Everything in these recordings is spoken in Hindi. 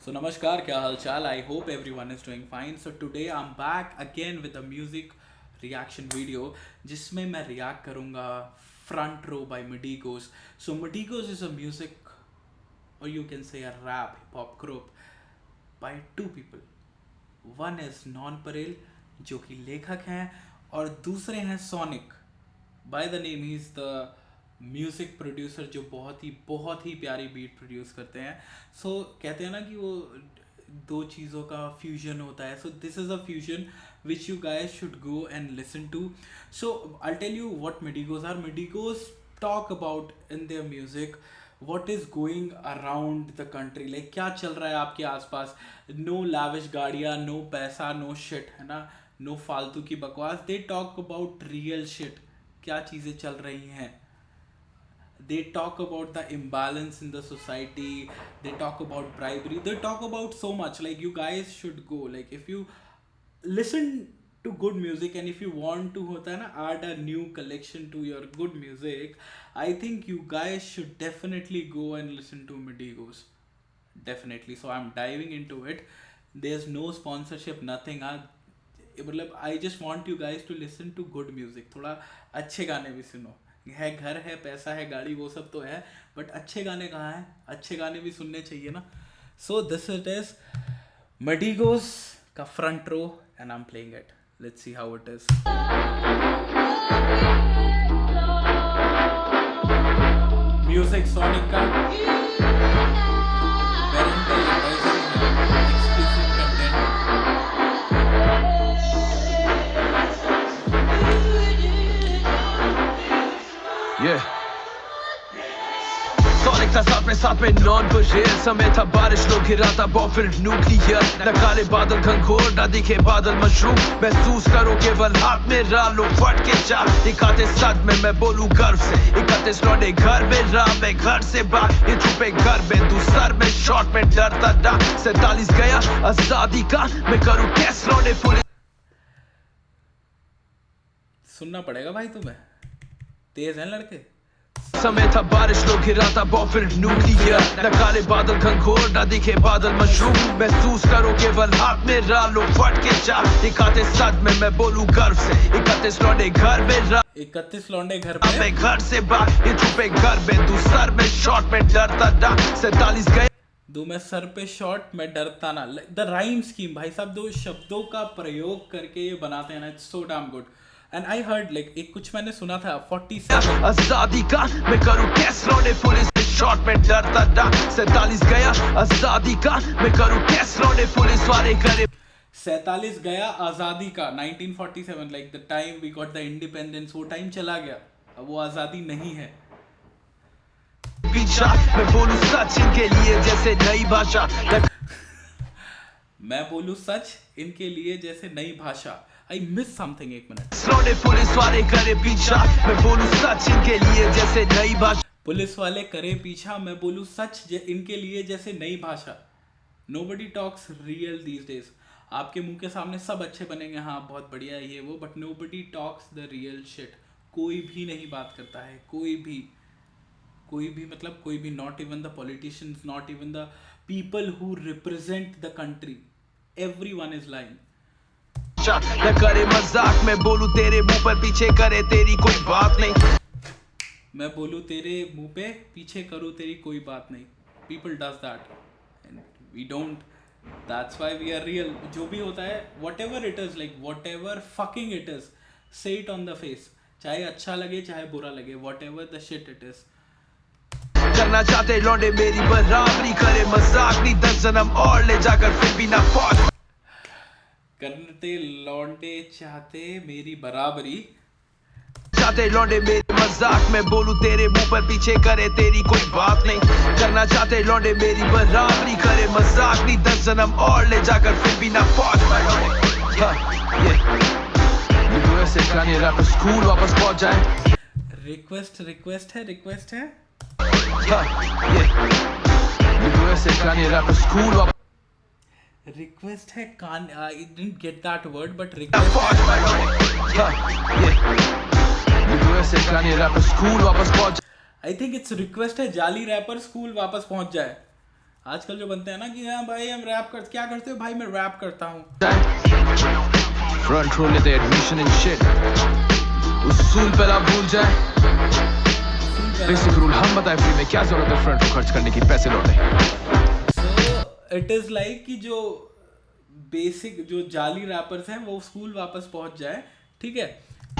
So namaskar, क्या हाल चाल? I hope everyone is doing fine. So today I'm back again with a music reaction video जिसमें मैं react करूँगा Front Row by Migos. So Migos is a music or you can say a rap hip hop group by two people. One is non Parel जो कि लेखक हैं और दूसरे हैं sonic by the name he is the music producer जो बहुत ही प्यारी बीट प्रोड्यूस करते हैं. सो कहते हैं ना कि वो दो चीज़ों का फ्यूजन होता है. So this is a fusion which you guys should go and listen to. So I tell you what Midigos are. Midigos talk about in their music what is going around the country, like क्या चल रहा है आपके आसपास. नो लाविश गाड़ियाँ, नो पैसा, नो शिट, है ना, नो फालतू की बकवास. दे टॉक अबाउट रियल शिट, क्या चीज़ें चल रही हैं. They talk about the imbalance in the society. They talk about bribery. They talk about so much. Like you guys should go. Like if you listen to good music and if you want to होता है ना add a new collection to your good music, I think you guys should definitely go and listen to Migos. Definitely. So I'm diving into it. There's no sponsorship, nothing. मतलब I just want you guys to listen to good music. थोड़ा अच्छे गाने भी सुनो. है घर है पैसा है गाड़ी वो सब तो है, बट अच्छे गाने कहाँ हैं. अच्छे गाने भी सुनने चाहिए ना. So this it is Migos का front row and I am playing it. Let's see how it is. Music Sonic का पेरेंटल एडवाइजरी है, एक्सप्लिसिट कंटेंट. Yeah. Sonic था साथ में नॉन बजेर समय था बारिश लोग गिरा था बॉम्ब न्यूक्लियर न काले बादल घनघोर न दिखे बादल मशरूम महसूस करो केवल हाथ में लो फट के जा दिखाते सद में मैं बोलूं गर्व से 31 लौंडे घर में रहा मैं घर से बाहर ये छुपे घर में तू सर में शॉट में डरता डा 47 गया आजादी का मैं करूं कैस लौंडे पुलिस. सुनना पड़ेगा भाई तुम्हें, तेज हैं लड़के. समय था बारिश लोग गिरा था बॉम्ब न्यूक्लियर न काले बादल घनघोर न दिखे बादल मशरूम महसूस करो केवल हाथ में लो फट के जा दिखाते सद में मैं बोलूं गर्व से 31 लौंडे घर में रहा 31 लौंडे घर पे मैं घर से बाहर ये छुपे घर में तू सर में शॉट में डरता डा 47 गए दो मैं सर पे शॉट में डरता ना. द राइम स्कीम भाई साहब, दो शब्दों का प्रयोग करके ये बनाते हैं ना, it's so damn good. And I heard like एक कुछ मैंने सुना था 47 आजादी का मैं करूं कैस लौंडे पुलिस में शॉट में डरता डा 47 गया आजादी का मैं करूं कैस लौंडे पुलिस वाले करे 47 गया आज़ादी का 1947, like the time we got the independence. वो टाइम चला गया, अब वो आज़ादी नहीं है. पीछा मैं बोलूं सच इनके लिए जैसे नई भाषा मैं बोलूं सच इनके लिए जैसे नई भाषा. आई मिस समथिंग, एक मिनट. लौंडे पुलिस वाले करे पीछा मैं बोलूं सच इनके लिए जैसे नई भाषा. पुलिस वाले करे पीछा, मैं बोलूं सच इनके लिए जैसे नई भाषा. Nobody talks real these days. आपके मुंह के सामने सब अच्छे बनेंगे, हाँ बहुत बढ़िया है ये वो, but nobody talks the real shit. कोई भी नहीं बात करता है, कोई भी मतलब कोई भी. Not even the politicians, not even the people who represent the country. Everyone is lying. न करे मजाक मैं बोलूं तेरे मुंह पर पीछे करे तेरी कोई बात नहीं. मैं बोलूं तेरे मुंह पे पीछे करूं तेरी कोई बात नहीं. People does that and we don't. That's why we are real. जो भी होता है whatever it is, like whatever fucking it is, say it on the face. चाहे अच्छा लगे चाहे बुरा लगे, whatever the shit it is. करना चाहते लौंडे मेरी बराबरी करे मजाक नहीं 10 जन्म और ले जाकर फिर भी ना पहुंच. करते लौंडे चाहते मेरी बराबरी चाहते लौंडे मेरी मजाक मैं बोलूं तेरे मुंह पर पीछे करे तेरी कोई बात नहीं. करना चाहते लौंडे मेरी बराबरी करे मजाक नहीं 10 जन्म और ले जाकर फिर भी ना पहुंच पाए. यूएसए का नहीं रैपर स्कूल वापस पहुंच जाए. रिक्वेस्ट है. यूएसए का नहीं रैपर स्कूल वापस रिक्वेस्ट है कान. I didn't get that word but request USA का नहीं रैपर स्कूल वापस पहुंच. आई थिंक इट्स रिक्वेस्ट है जाली रैपर स्कूल वापस पहुंच जाए. आजकल जो बनते हैं ना कि हाँ भाई हम रैप कर, क्या करते हो भाई, मैं रैप करता हूँ। फ्रंट रो लेते एडमिशन इन शिट, उसूल पहला भूल जाए, बेसिक रूल हम बताए, फ्री में क्या जरूरत है फ्रंट रो खर्च करने की, पैसे लौटे। सो इट इज लाइक कि जो बेसिक जो जाली रैपर्स हैं वो स्कूल वापस पहुंच जाए, ठीक है।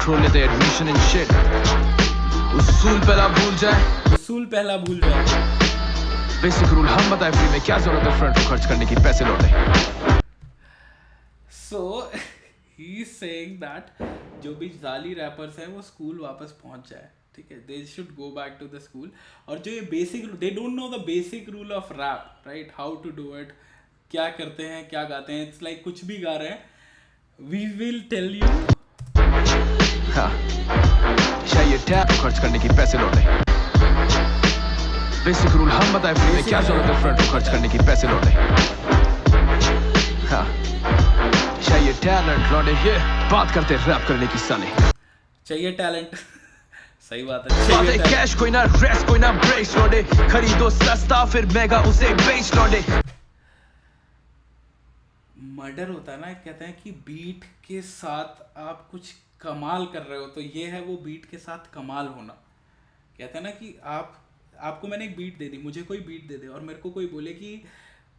रो लेते एडमिशन इन शिट, उसूल पहला भूल जाए, उसूल पहला भूल जाए, बेसिक रूल हम बताए, फ्री में क्या जरूरत है फ्रंट रो खर्च करने की, पैसे लौटे। सो ही इज सेइंग दैट जो भी जाली रैपर्स हैं वो स्कूल वापस पहुंच जाए, ठीक है, they should go back to the school. और जो ये basic, they don't know the basic rule of rap, right, how to do it, क्या करते हैं क्या गाते हैं, इट्स लाइक कुछ भी गा रहे हैं, वी विल टेल यू। चाहिए टैप खर्च करने की, पैसे लौटे। बेसिक रूल हम बताए, फ्री में क्या जरूरत है फ्रंट रो खर्च करने की, पैसे लौटे। चाहिए टैलेंट लौटे, ये बात करते रैप करने की साले, चाहिए टैलेंट सही बात है, बात है कैश, कोई ना रेस्ट, कोई ना ब्रेक्स लौटे, खरीदो सस्ता फिर महंगा उसे बेच लौटे। मर्डर होता है ना, कहते हैं कि बीट के साथ आप कुछ कमाल कर रहे हो, तो ये है वो बीट के साथ कमाल होना। कहते हैं ना कि आपको मैंने एक बीट दे दी, मुझे कोई बीट दे दे और मेरे को कोई बोले कि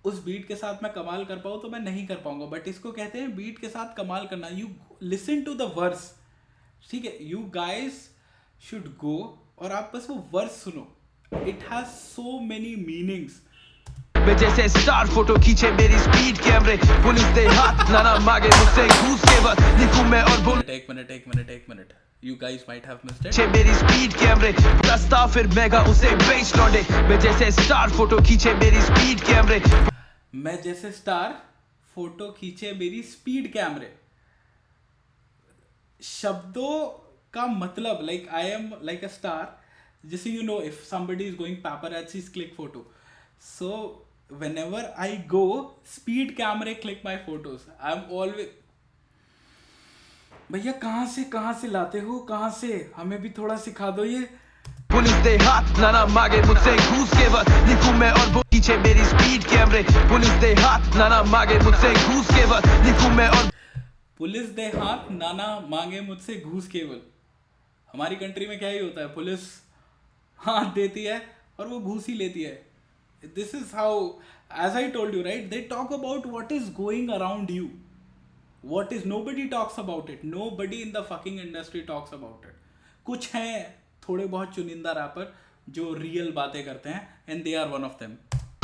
उस बीट के साथ मैं कमाल कर पाऊँ, तो मैं नहीं कर पाऊंगा, बट इसको कहते हैं बीट के साथ कमाल करना। You listen to the verse, ठीक है, यू गाइस शुड गो और आप बस वो वर्स सुनो, it has so many meanings. मैं जैसे स्टार फोटो खींचे मेरी स्पीड कैमरे, पुलिस दे हाथ लाना मांगे मुझसे घूस के बाद लिखूं मैं और बोल, एक minute, you guys might have missed it। छे मेरी स्पीड कैमरे, सस्ता फिर महंगा उसे बेच लौटे। मैं जैसे स्टार फोटो खींचे मेरी स्पीड कैमरे, मैं जैसे स्टार फोटो खींचे मेरी स्पीड कैमरे। शब्दों का मतलब, like I am like a star, जैसे you know if somebody is going paparazzi's click photo, so whenever I go speed camera click my photos, I'm always, भैया कहाँ से लाते हो, कहाँ से, हमें भी थोड़ा सिखा दो ये। पुलिस दे हाथ लाना मांगे मुझसे घूस के बाद लिखूं मैं और बोल, खींचे मेरी स्पीड कैमरे, पुलिस दे हाथ लाना मांगे मुझसे घूस के बाद लिखूं मैं और, पुलिस दे हाथ नाना मांगे मुझसे घूस केवल। हमारी कंट्री में क्या ही होता है, पुलिस हाथ देती है और वो घूस ही लेती है। This is how, as I told you right, they talk about what is going around you, what is, nobody talks about it, nobody in the fucking industry talks about it। कुछ हैं थोड़े बहुत चुनिंदा रैपर जो रियल बातें करते हैं, and they are one of them।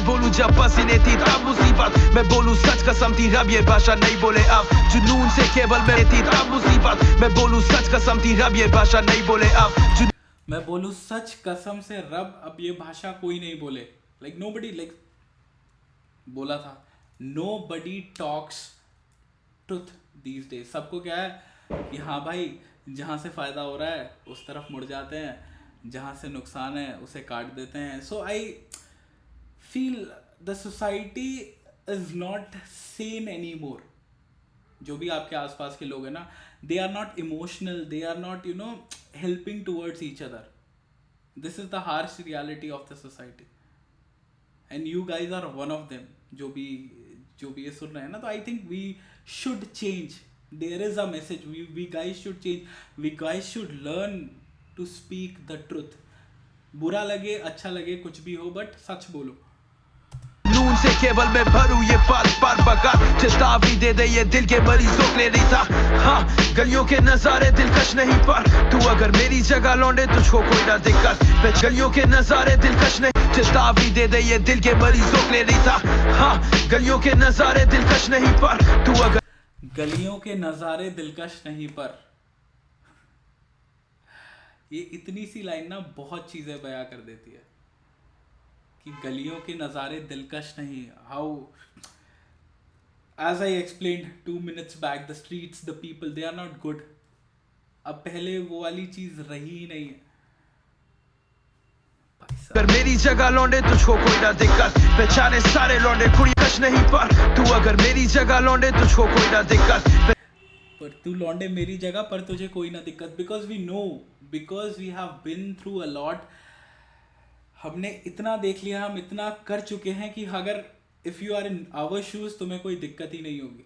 बोलूं जब पसीने थी तब मुसीबत, मैं बोलूं सच कसम थी रब ये भाषा नहीं बोले अब, जुनून से केवल मैं थी तब मुसीबत, मैं बोलूं सच कसम थी रब ये भाषा नहीं बोले अब, मैं बोलूं सच कसम से रब अब ये भाषा कोई नहीं बोले, like nobody, like बोला था, nobody talks truth these days. सबको क्या है कि हाँ भाई जहाँ से फ़ायदा हो रहा है उस तरफ मुड़ जाते हैं, जहाँ से नुकसान है उसे काट देते हैं। So I feel the society is not sane any more. जो भी आपके आसपास के लोग हैं ना, they are not emotional, they are not you know helping towards each other. This is the harsh reality of the society and you guys are one of them. जो भी ये सुन रहे हैं ना, तो I think we should change, there is a message, we guys should change, we guys should learn to speak the truth। बुरा लगे अच्छा लगे कुछ भी हो, बट सच बोलो। नून से केवल मैं भरूं ये पार बका, चेतावनी दे दे ये दिल के मरीजों के लिए नहीं था। हाँ गलियों के नजारे दिलकश नहीं, पर तू अगर मेरी जगह लौंडे तुझको कोई ना दिक्कत, मैं गलियों के नजारे दिलकश नहीं, चेतावनी दे दे ये दिल के मरीजों के लिए नहीं था। हाँ गलियों के नजारे दिलकश नहीं, पर तू अगर, गलियों के नजारे दिलकश नहीं, पर ये इतनी सी लाइन ना बहुत चीजें बयां कर देती है कि गलियों के नज़ारे दिलकश नहीं। How, as I explained 2 minutes back, the streets, the people, they are not good. अब पहले वो वाली चीज रही ही नहीं है। अगर मेरी जगह लौंडे तुझको कोई ना दिक्कत, पहचाने सारे लौंडे कुड़ी कश नहीं, पर तू अगर मेरी जगह लौंडे तुझको कोई ना दिक्कत, पर तू लौंडे मेरी जगह पर तुझे कोई ना दिक्कत। Because we know, because we have been through a lot. हमने इतना देख लिया, हम इतना कर चुके हैं कि अगर if you are in our shoes तुम्हें कोई दिक्कत ही नहीं होगी.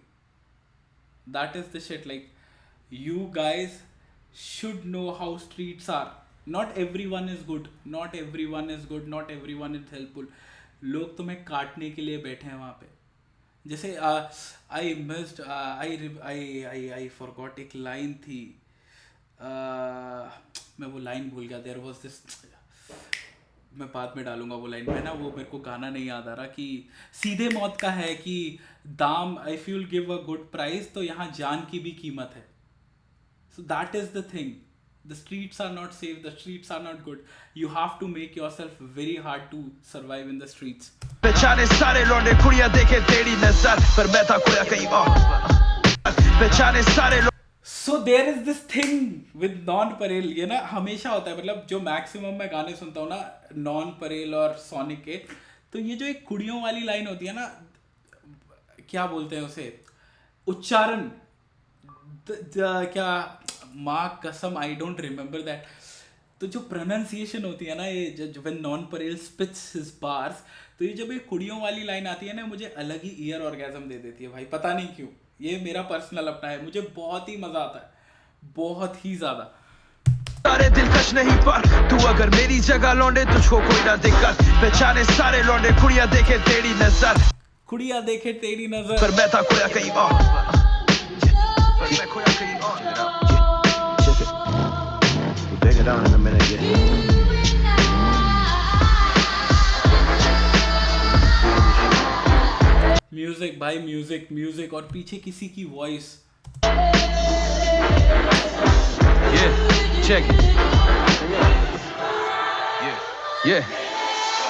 That is the shit. Like you guys should know how streets are. Not everyone is good, not everyone is good, not everyone is helpful. लोग तुम्हें काटने के लिए बैठे हैं वहाँ पे. जैसे आई मिस्ड आई फॉरगॉट एक लाइन थी. मैं वो लाइन भूल गया. देयर वाज दिस, मैं बाद में डालूंगा वो लाइन. मैं ना वो मेरे को गाना नहीं याद आ रहा कि सीधे मौत का है कि दाम if you will give a good price, तो यहाँ जान की भी कीमत है. So that is the thing. The streets are not safe. The streets are not good. You have to make yourself very hard to survive in the streets. पहचाने सारे लौंडे कुड़िया देखे तेरी नजर पर मैं था खोया कहीं और. पहचाने सारे. So there is this thing with non Parel. ये ना हमेशा होता है. मतलब जो मैक्सिमम मैं गाने सुनता हूँ ना नॉन परेल और सोनिक के, तो ये जो एक कुड़ियों वाली लाइन होती है ना, क्या बोलते हैं उसे, उच्चारण, क्या, माँ कसम आई डोंट रिमेम्बर दैट. तो जो प्रोनाउंसिएशन होती है ना, ये जब when non pareil spits his bars, तो ये जब ये कुड़ियों वाली लाइन आती है ना, मुझे अलग ही ईयर ऑर्गेजम दे देती है भाई. पता नहीं क्यों, ये मेरा पर्सनल अपना है. मुझे बहुत ही मजा आता है, बहुत ही ज्यादा. सारे दिलकश नहीं पर तू अगर मेरी जगह लौंडे तुझको कोई ना दिक्कत. पहचाने सारे लौंडे कुड़िया देखे तेरी नजर, कुड़िया देखे तेरी नजर पर मैं था खोया कहीं और. मैं खोया कहीं और. Check it. We'll break it down in a minute, yeah. Music भाई, म्यूजिक म्यूजिक और पीछे किसी की voice. Yeah, check it. Yeah.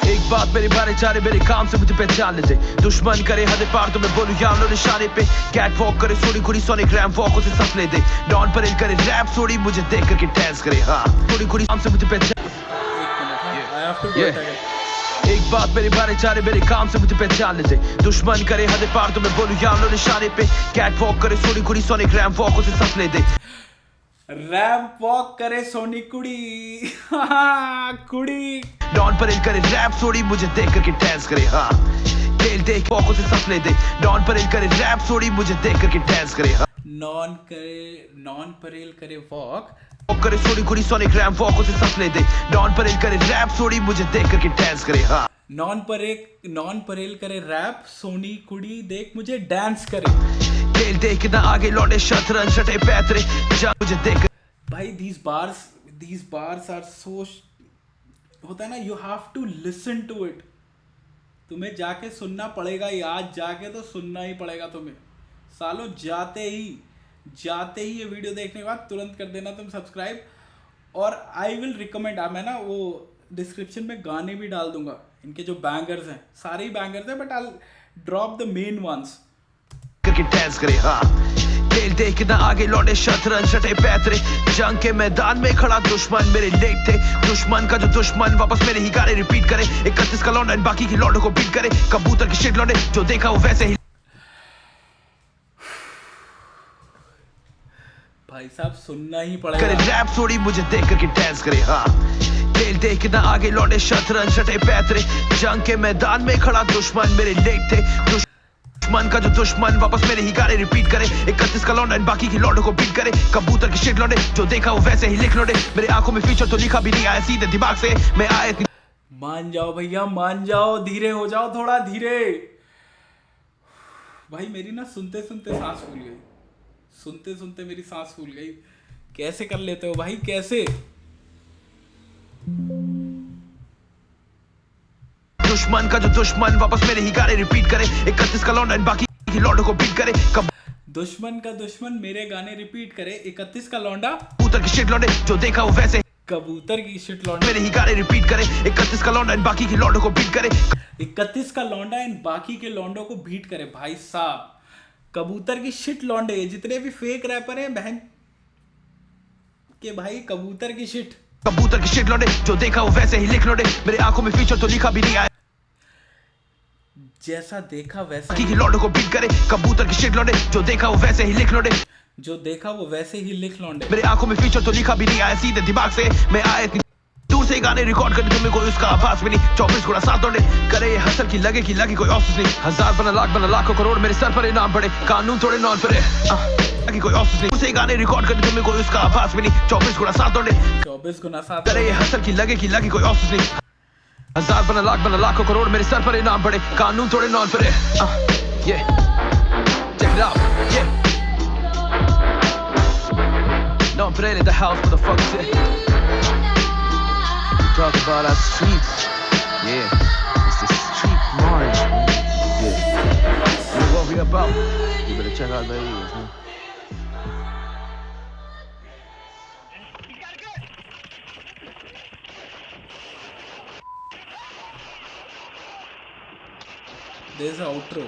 एक बात मेरे बारे चारे मेरे काम से मुझे पहचान लेते. दुश्मन करे हद पार तो मैं बोलूं यार लो निशाने पे. कैट वॉक करे सोनी कुड़ी सोने ग्रैम वॉक उसे सफ ले दे. डॉन परेल करे रैप सोनी मुझे देख करके डांस करे. हाँ सोनी कुड़ी काम से मुझे पहचान. एक बात मेरे बारे चारे मेरे काम से मुझे पहचान लेते. दुश्मन करे हद पार तो मैं बोलूं यार लो निशाने पे. कैट वॉक करे सोनी कुड़ी सोने ग्रैम वॉक उसे सफ ले दे. रैप वॉक करे सोनी कुड़ी कुड़ी. डॉन परेल करे रैप सोनी मुझे देख करके डांस करे. हाँ खेल देख वॉक उसे सफ ले दे. डॉन परेल करे रैप सोनी मुझे देख करके डांस करे. हाँ नॉन परेल करे वॉक करे सोनी कुड़ी सोने ग्रैम वॉक उसे सफ ले दे. डॉन परेल करे रैप सोनी मुझे देख करके डांस करे. हाँ नॉन परेल करे रैप सोनी कुड़ी देख मुझे डांस करे. खेल देख ना आगे लौटे शतरंज शटे पैतरे जा मुझे देख. भाई these bars are so, होता है ना, you have to listen to it. तुम्हें जाके सुनना पड़ेगा, आज जाके तो सुनना ही पड़ेगा तुम्हें. सालों जाते ही ये वीडियो देखने के बाद तुरंत कर देना तुम सब्सक्राइब. और आई विल रिकमेंड, मैं ना वो डिस्क्रिप्शन में गाने भी डाल दूंगा इनके जो बैंगर्स हैं. सारे ही बैंगर्स हैं but I drop the main ones. करके डांस करे. हाँ खेल देख ना आगे लौटे शतरंज शटे पैतरे. जंग के मैदान में खड़ा दुश्मन मेरे लेट थे. दुश्मन का जो दुश्मन वापस मेरे ही गाने रिपीट करे. 31 का लौंडा बाकी की लौंडों को बीट करे. कबूतर की शिट लौंडे जो देखा वो वैसे ही. भाई साहब सुनना ही पड़ेगा. करे रैप सोनी मुझे देख करके डांस करे. हाँ खेल देख ना आगे लौटे शतरंज शटे पैतरे. जंग के मैदान में खड़ा दुश्मन मेरे लेट थे. दुश्मन का जो दुश्मन वापस मेरे ही गाने रिपीट करे. 31 का लौंडा बाकी की लौंडों को बीट करे. कबूतर की शिट लौंडे जो देखा वो वैसे ही लिख लौंडे. मेरे आंखों में फीचर तो लिखा भी नहीं आया सीधे दिमाग से. मैं आए मान जाओ भैया, मान जाओ, धीरे हो जाओ, थोड़ा धीरे. भाई मेरी ना सुनते सुनते सांस फूल गई. सुनते सुनते मेरी सांस फूल गई. कैसे कर लेते हो भाई, कैसे? दुश्मन का जो दुश्मन वापस मेरे ही गाने रिपीट करे. 31 का लौंडा बाकी की लौंडों को बीट करे. दुश्मन का दुश्मन मेरे गाने रिपीट करे. 31 का लौंडा कबूतर की शिट लौंडे जो देखा वो वैसे. कबूतर की शिट लौंडा मेरे ही गाने रिपीट करे. 31 का लौंडा बाकी की लौंडों को बीट करे. 31 का लौंडा इन बाकी के लौंडों को बीट करे. भाई साहब कबूतर की शिट लौंडे, जितने भी फेक रैपर हैं बहन के भाई, कबूतर की शिट. कबूतर की शिट लौंडे जो देखा वो वैसे ही लिख लौंडे. मेरे आंखों में फीचर तो लिखा भी नहीं आया. जैसा देखा वैसा की लौंडों को बीट करे. कबूतर की शिट लौंडे जो देखा वो वैसे ही लिख लौंडे. जो देखा वो वैसे ही लिख लौंडे. मेरे आंखों में फीचर तो लिखा भी नहीं आया सीधे दिमाग से. मैं आया दूर से गाने रिकॉर्ड करने तुम्हें कोई उसका आभास भी नहीं 24 गुणा 7 दौड़े करे ये हसल की लगे कोई औसत नहीं 1000 बना लाखों करोड़ मेरे सर पर इनाम पड़े कानून थोड़े नॉन पर कि कोई औसत नहीं से गाने रिकॉर्ड करने तुम्हें कोई उसका आभास भी नहीं 24 गुणा 7 दौड़े 24 गुना 7 करे ये हसल की लगे कोई औसत नहीं 1000 बना लाखों करोड़ मेरे सर पर इनाम पड़े कानून थोड़े नॉन पर yeah check it out yeah no I'm playing in the house motherfuckers yeah. Talk about our streets, yeah. It's the street march, man. Yeah. You know what we about? You better check out the ears, man. There's an outro.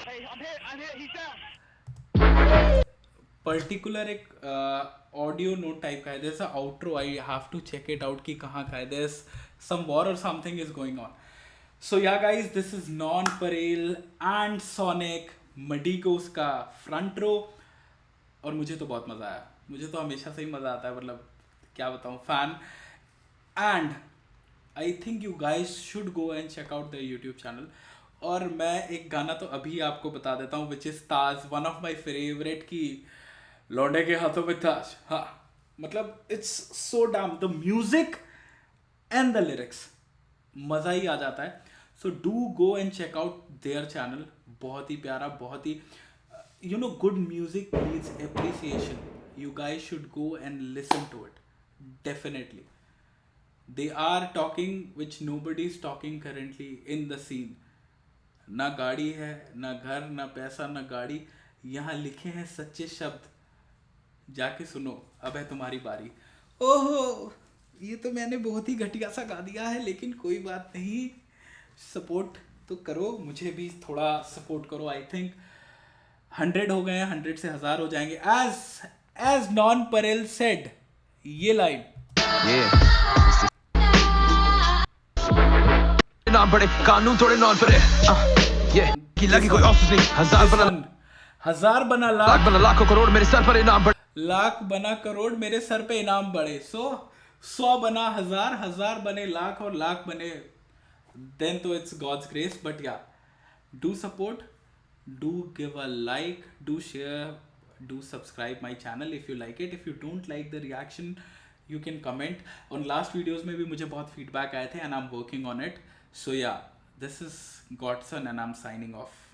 Hey, I'm here, he's down. Particular एक ऑडियो नोट टाइप का है जैसा outro I have to check it out कि कहाँ का है there some war or something is going on so yeah guys this is nonpareil and sonic Midigos का फ्रंट रो और मुझे तो बहुत मज़ा आया मुझे तो हमेशा से ही मज़ा आता है मतलब क्या बताऊँ fan and I think you guys should go and check out the YouTube channel और मैं एक गाना तो अभी आपको बता देता हूँ which is Taj one of my favourite की लौंडे के हाथों में ताज हाँ मतलब it's so damn the music and the lyrics मज़ा ही आ जाता है so do go and check out their channel बहुत ही प्यारा बहुत ही you know good music needs appreciation you guys should go and listen to it definitely they are talking which nobody is talking currently in the scene ना गाड़ी है ना घर ना पैसा ना गाड़ी यहाँ लिखे हैं सच्चे शब्द जाके सुनो अब है तुम्हारी बारी ओहो ये तो मैंने बहुत ही घटिया सा गा दिया है लेकिन कोई बात नहीं सपोर्ट तो करो मुझे भी थोड़ा सपोर्ट करो आई थिंक 100 हो गए हैं 100 से 1000 हो जाएंगे एज नॉन परेल सेड ये लाइन नाम पड़े कानून थोड़े नॉन पर ये किला की कोई औसत नहीं 1000 बना लाखों करोड़ मेरे सर पर इनाम पड़े लाख बना करोड़ मेरे सर पे इनाम बढ़े 100 बना 1000 1000 बने लाख और लाख बने देन तो इट्स गॉड्स ग्रेस बट या do support do give a like do share do subscribe my channel if you like it if you don't like the reaction you can comment on last videos में भी मुझे बहुत feedback आए थे and I'm working on it so yeah this is Godson and I'm signing off